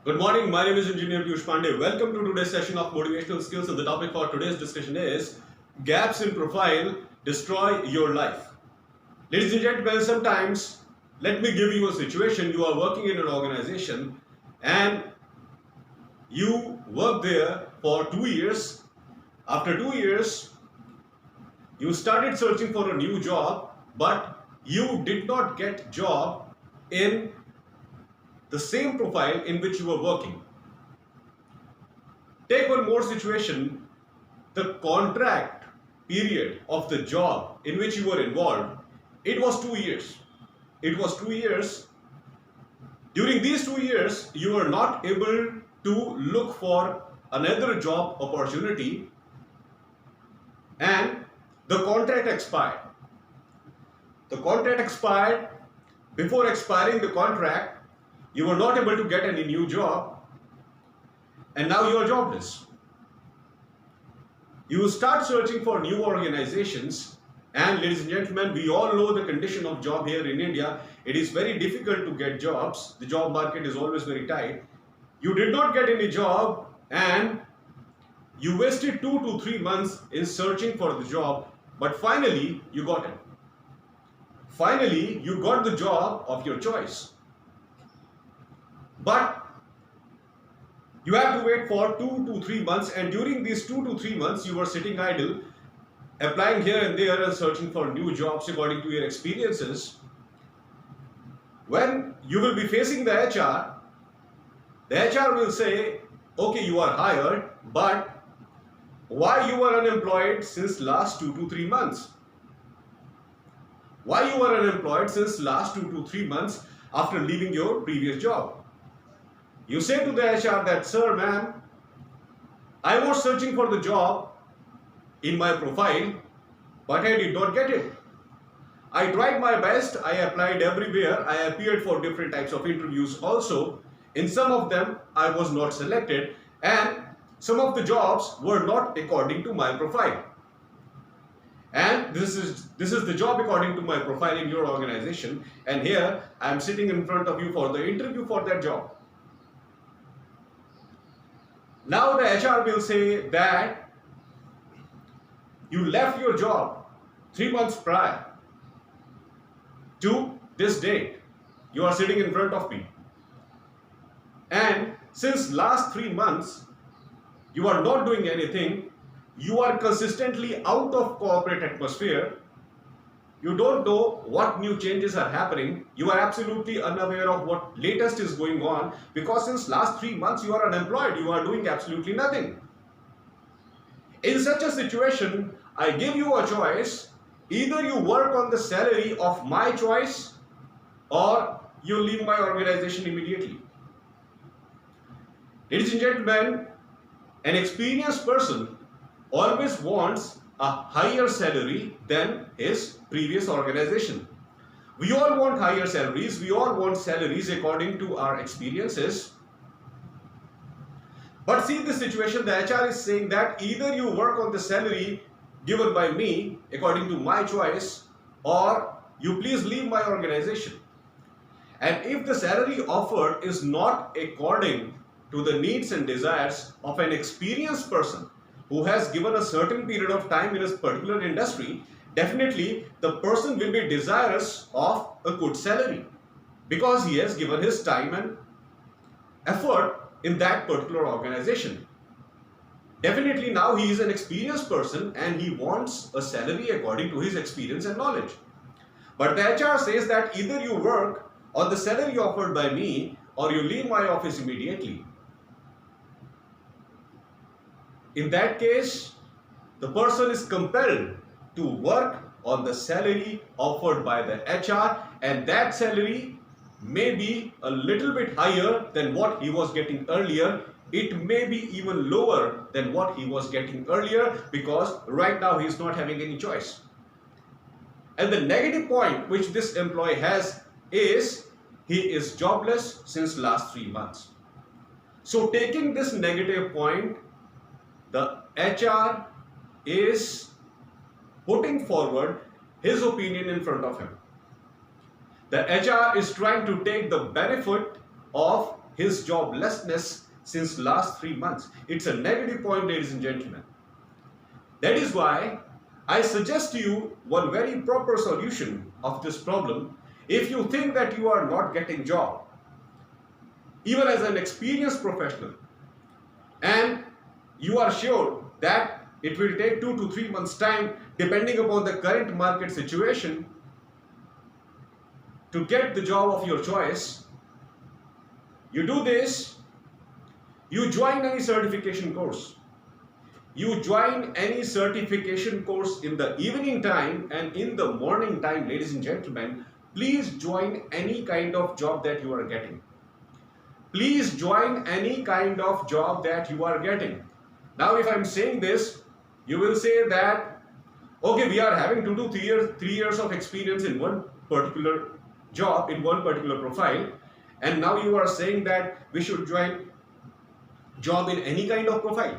Good morning, my name is Engineer Piyush Pandey. Welcome to today's session of Motivational Skills, and the topic for today's discussion is Gaps in Profile Destroy Your Life. Ladies and gentlemen, sometimes let me give you a situation. You are working in an organization and you work there for 2 years. After 2 years, you started searching for a new job, but you did not get job in the same profile in which you were working. Take one more situation. The contract period of the job in which you were involved, it was 2 years. It was 2 years. During these 2 years, you were not able to look for another job opportunity and the contract expired. The contract expired. Before expiring the contract, you were not able to get any new job and now you are jobless. You start searching for new organizations, and ladies and gentlemen, we all know the condition of job here in India. It is very difficult to get jobs. The job market is always very tight. You did not get any job and you wasted 2 to 3 months in searching for the job, but finally you got it. Finally, you got the job of your choice. But you have to wait for 2 to 3 months, and during these 2 to 3 months, you were sitting idle, applying here and there and searching for new jobs according to your experiences. When you will be facing the HR will say, okay, you are hired, but why you were unemployed since last 2 to 3 months? Why you were unemployed since last 2 to 3 months after leaving your previous job? You say to the HR that, sir, ma'am, I was searching for the job in my profile, but I did not get it. I tried my best, I applied everywhere, I appeared for different types of interviews also. In some of them, I was not selected, and some of the jobs were not according to my profile. And this is the job according to my profile in your organization, and here I am sitting in front of you for the interview for that job. Now the HR will say that you left your job 3 months prior to this date. You are sitting in front of me. And since last 3 months, you are not doing anything. You are consistently out of corporate atmosphere. You don't know what new changes are happening. You are absolutely unaware of what latest is going on, because since last 3 months you are unemployed. You are doing absolutely nothing. In such a situation, I give you a choice. Either you work on the salary of my choice or you leave my organization immediately. Ladies and gentlemen, an experienced person always wants a higher salary than his previous organization. We all want higher salaries. We all want salaries according to our experiences. But see the situation, the HR is saying that either you work on the salary given by me according to my choice, or you please leave my organization. And if the salary offered is not according to the needs and desires of an experienced person who has given a certain period of time in a particular industry, definitely the person will be desirous of a good salary because he has given his time and effort in that particular organization. Definitely now he is an experienced person and he wants a salary according to his experience and knowledge. But the HR says that either you work on the salary offered by me or you leave my office immediately. In that case, the person is compelled to work on the salary offered by the HR, and that salary may be a little bit higher than what he was getting earlier. It may be even lower than what he was getting earlier, because right now he is not having any choice. And the negative point which this employee has is he is jobless since last 3 months. So taking this negative point, the HR is putting forward his opinion in front of him. The HR is trying to take the benefit of his joblessness since last 3 months. It's a negative point, ladies and gentlemen. That is why I suggest to you one very proper solution of this problem. If you think that you are not getting job, even as an experienced professional, and you are sure that it will take 2 to 3 months time, depending upon the current market situation, to get the job of your choice, you do this, you join any certification course. You join any certification course in the evening time and in the morning time, ladies and gentlemen. Please join any kind of job that you are getting. Please join any kind of job that you are getting. Now, if I'm saying this, you will say that, okay, we are having 2 to 3 years of experience in one particular job, in one particular profile, and now you are saying that we should join job in any kind of profile.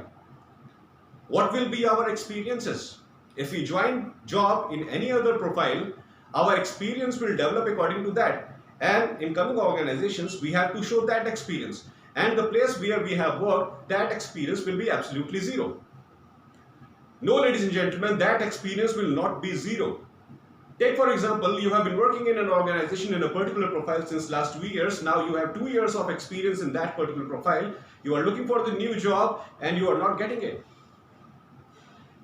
What will be our experiences? If we join job in any other profile, our experience will develop according to that. And in coming organizations, we have to show that experience. And the place where we have worked, that experience will be absolutely zero. No, ladies and gentlemen, that experience will not be zero. Take for example, you have been working in an organization in a particular profile since last 2 years. Now you have 2 years of experience in that particular profile. You are looking for the new job and you are not getting it.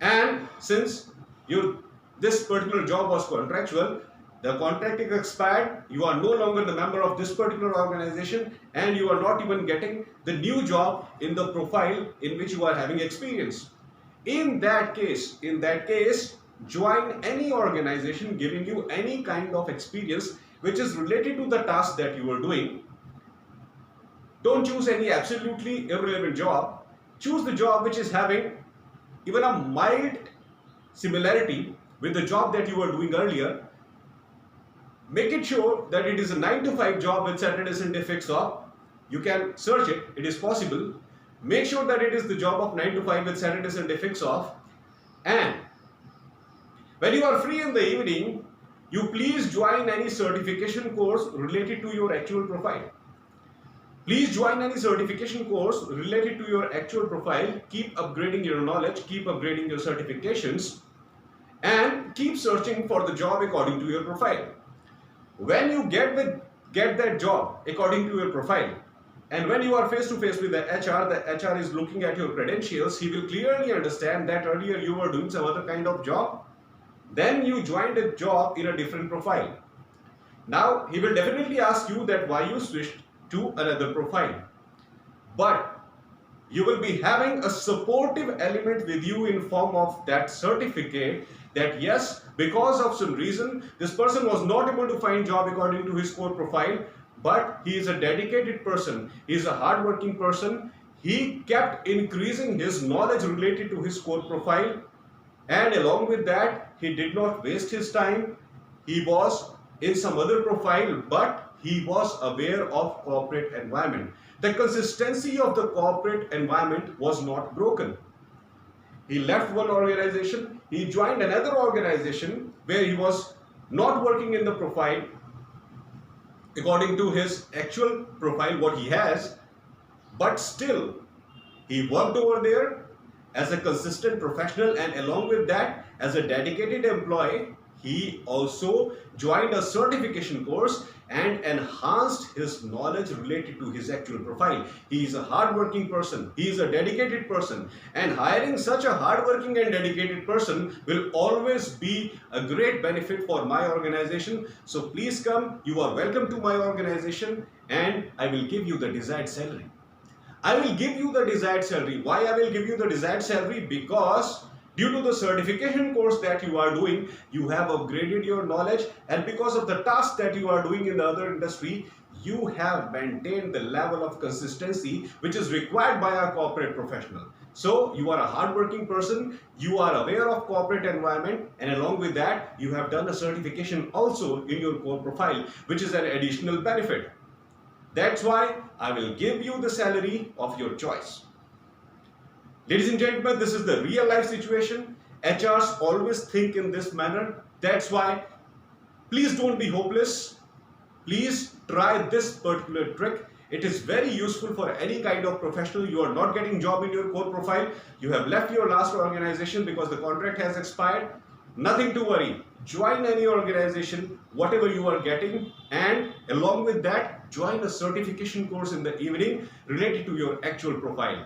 And since this particular job was contractual, the contract is expired, you are no longer the member of this particular organization, and you are not even getting the new job in the profile in which you are having experience. In that case, join any organization giving you any kind of experience which is related to the task that you are doing. Don't choose any absolutely irrelevant job. Choose the job which is having even a mild similarity with the job that you were doing earlier. Make it sure that it is a 9 to 5 job with Saturday, Sunday fixed off. You can search it, it is possible. Make sure that it is the job of 9 to 5 with Saturday, Sunday fixed off. And when you are free in the evening, you please join any certification course related to your actual profile. Please join any certification course related to your actual profile. Keep upgrading your knowledge, keep upgrading your certifications, and keep searching for the job according to your profile. When you get that job according to your profile, and when you are face to face with the HR is looking at your credentials, he will clearly understand that earlier you were doing some other kind of job, then you joined a job in a different profile. Now he will definitely ask you that why you switched to another profile, but you will be having a supportive element with you in form of that certificate that yes, because of some reason this person was not able to find job according to his core profile, but he is a dedicated person, he is a hardworking person, he kept increasing his knowledge related to his core profile, and along with that he did not waste his time. He was in some other profile, but he was aware of corporate environment. The consistency of the corporate environment was not broken. He left one organization, he joined another organization where he was not working in the profile according to his actual profile, what he has, but still he worked over there as a consistent professional, and along with that, as a dedicated employee, he also joined a certification course and enhanced his knowledge related to his actual profile. He is a hardworking person, he is a dedicated person, and hiring such a hardworking and dedicated person will always be a great benefit for my organization. So please come, you are welcome to my organization, and I will give you the desired salary. I will give you the desired salary. Why I will give you the desired salary? Because due to the certification course that you are doing, you have upgraded your knowledge, and because of the task that you are doing in the other industry, you have maintained the level of consistency which is required by a corporate professional. So you are a hardworking person, you are aware of corporate environment, and along with that, you have done a certification also in your core profile, which is an additional benefit. That's why I will give you the salary of your choice. Ladies and gentlemen, this is the real life situation. HRs always think in this manner. That's why please don't be hopeless. Please try this particular trick. It is very useful for any kind of professional. You are not getting job in your core profile. You have left your last organization because the contract has expired. Nothing to worry. Join any organization, whatever you are getting, and along with that, join a certification course in the evening related to your actual profile.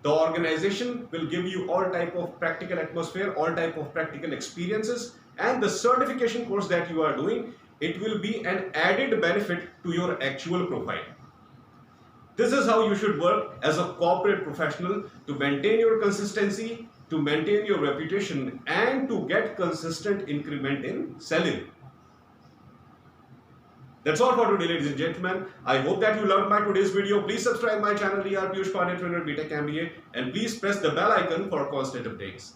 The organization will give you all type of practical atmosphere, all type of practical experiences, and the certification course that you are doing, it will be an added benefit to your actual profile. This is how you should work as a corporate professional to maintain your consistency, to maintain your reputation, and to get consistent increment in salary. That's all for today, ladies and gentlemen. I hope that you loved my today's video. Please subscribe my channel, DR Piyush Pandey, Trainer BTech MBA, and please press the bell icon for constant updates.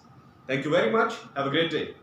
Thank you very much. Have a great day.